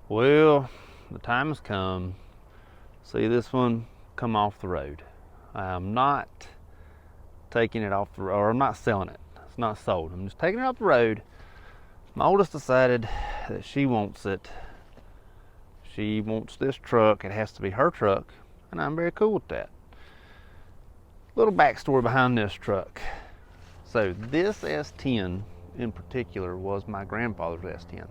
Well, the time has come. See this one come off the road. I'm not taking it off the road, or I'm not selling it. It's not sold. I'm just taking it off the road. My oldest decided that she wants it. She wants this truck. It has to be her truck, and I'm very cool with that. Little backstory behind this truck. So this S10 in particular was my grandfather's S10.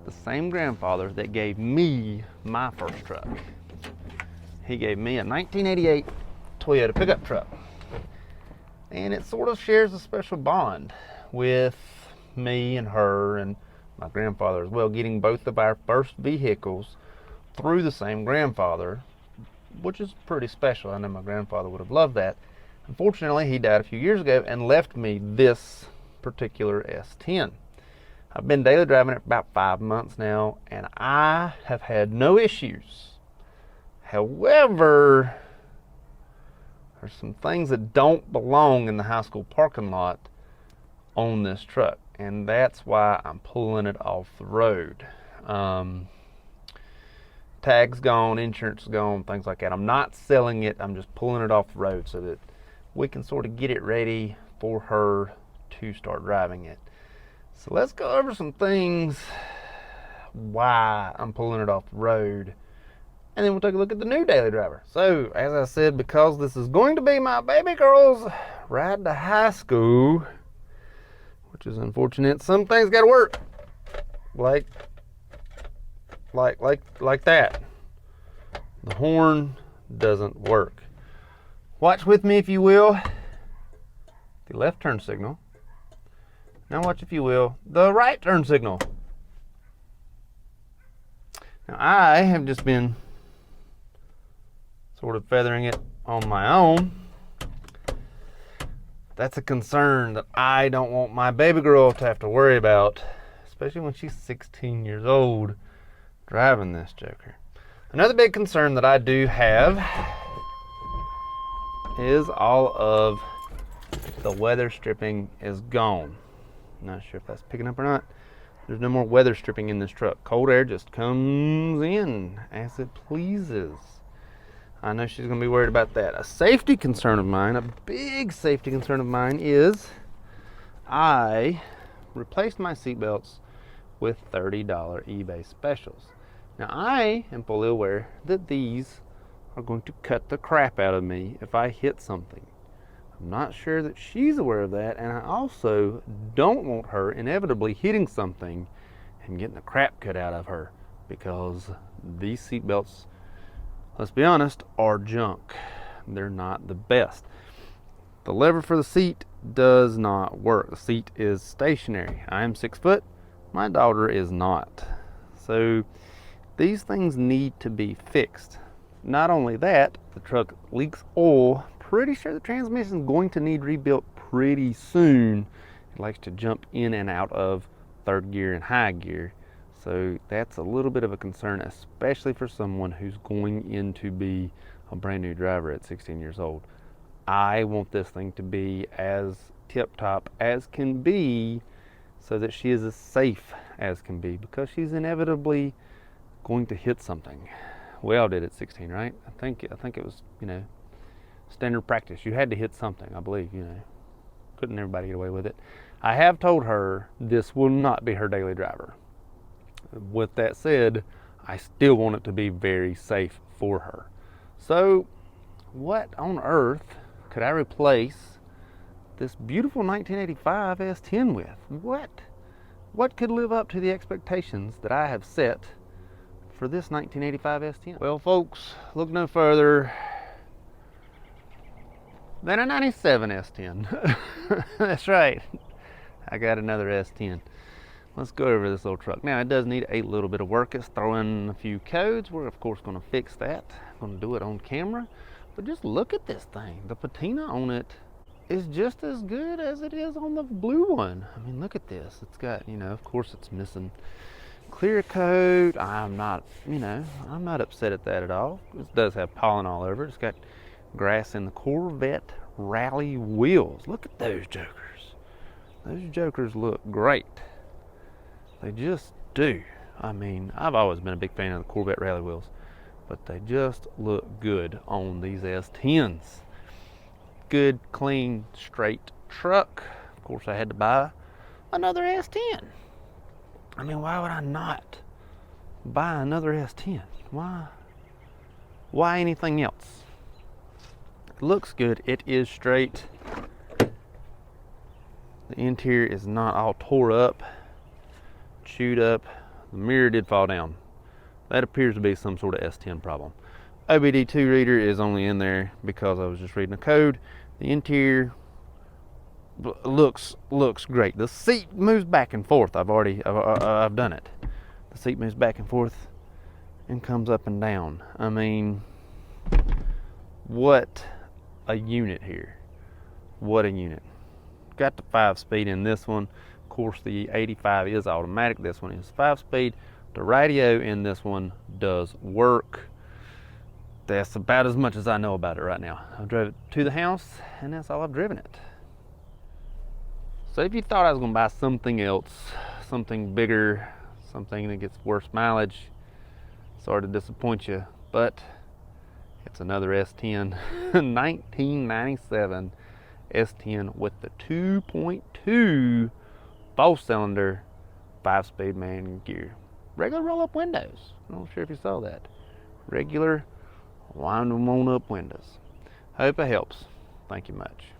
The same grandfather that gave me my first truck. He gave me a 1988 Toyota pickup truck. And it sort of shares a special bond with me and her and my grandfather as well, getting both of our first vehicles through the same grandfather, which is pretty special. I know my grandfather would have loved that. Unfortunately, he died a few years ago and left me this particular S10. I've been daily driving it for about 5 months now, and I have had no issues. However, there's some things that don't belong in the high school parking lot on this truck, and that's why I'm pulling it off the road. Tag's gone, insurance is gone, things like that. I'm not selling it, I'm just pulling it off the road so that we can sort of get it ready for her to start driving it. So let's go over some things why I'm pulling it off the road, and then we'll take a look at the new daily driver. So as I said, because this is going to be my baby girl's ride to high school, which is unfortunate, some things gotta work. Like that. The horn doesn't work. Watch with me if you will. The left turn signal. Now watch if you will, the right turn signal. Now I have just been sort of feathering it on my own. That's a concern that I don't want my baby girl to have to worry about, especially when she's 16 years old driving this joker. Another big concern that I do have is all of the weather stripping is gone. Not sure if that's picking up or not. There's no more weather stripping in this truck. Cold air just comes in as it pleases. I know she's going to be worried about that. A safety concern of mine, a big safety concern of mine, is I replaced my seatbelts with $30 eBay specials. Now I am fully aware that these are going to cut the crap out of me if I hit something. I'm not sure that she's aware of that, and I also don't want her inevitably hitting something and getting the crap cut out of her, because these seatbelts, let's be honest, are junk. They're not the best. The lever for the seat does not work. The seat is stationary. I am 6 foot. My daughter is not. So these things need to be fixed. Not only that, the truck leaks oil. Pretty sure the transmission is going to need rebuilt pretty soon. It likes to jump in and out of third gear and high gear. So that's a little bit of a concern, especially for someone who's going in to be a brand new driver at 16 years old. I want this thing to be as tip-top as can be so that she is as safe as can be, because she's inevitably going to hit something. We all did at 16, right? I think it was, standard practice. You had to hit something, I believe, Couldn't everybody get away with it? I have told her this will not be her daily driver. With that said, I still want it to be very safe for her. So what on earth could I replace this beautiful 1985 S10 with? What could live up to the expectations that I have set for this 1985 S10? Well, folks, look no further than a 97 S10. That's right. I got another S10. Let's go over this little truck. Now, it does need a little bit of work. It's throwing a few codes. We're, of course, going to fix that. I'm going to do it on camera. But just look at this thing. The patina on it is just as good as it is on the blue one. I mean, look at this. It's got, of course, it's missing clear coat. I'm not upset at that at all. It does have pollen all over it. It's got grass in the Corvette Rally wheels. Look at those jokers. Those jokers look great. They just do. I mean, I've always been a big fan of the Corvette rally wheels, but they just look good on these S10s. Good, clean, straight truck. Of course, I had to buy another S10. I mean, why would I not buy another S10? Why anything else? It looks good. It is straight. The interior is not all tore up, chewed up. The mirror did fall down. That appears to be some sort of S10 problem. OBD2 reader is only in there because I was just reading the code. The interior looks great. The seat moves back and forth. I've done it. The seat moves back and forth and comes up and down. I mean, what a unit here. What a unit. Got the 5-speed in this one. Of course, the 85 is automatic. This one is 5-speed. The radio in this one does work. That's about as much as I know about it right now. I drove it to the house, and that's all I've driven it. So if you thought I was going to buy something else, something bigger, something that gets worse mileage, sorry to disappoint you, but it's another S10, 1997 S10 with the 2.2 4-cylinder 5-speed manual gear. Regular roll-up windows. I'm not sure if you saw that. Regular wind them on up windows. Hope it helps. Thank you much.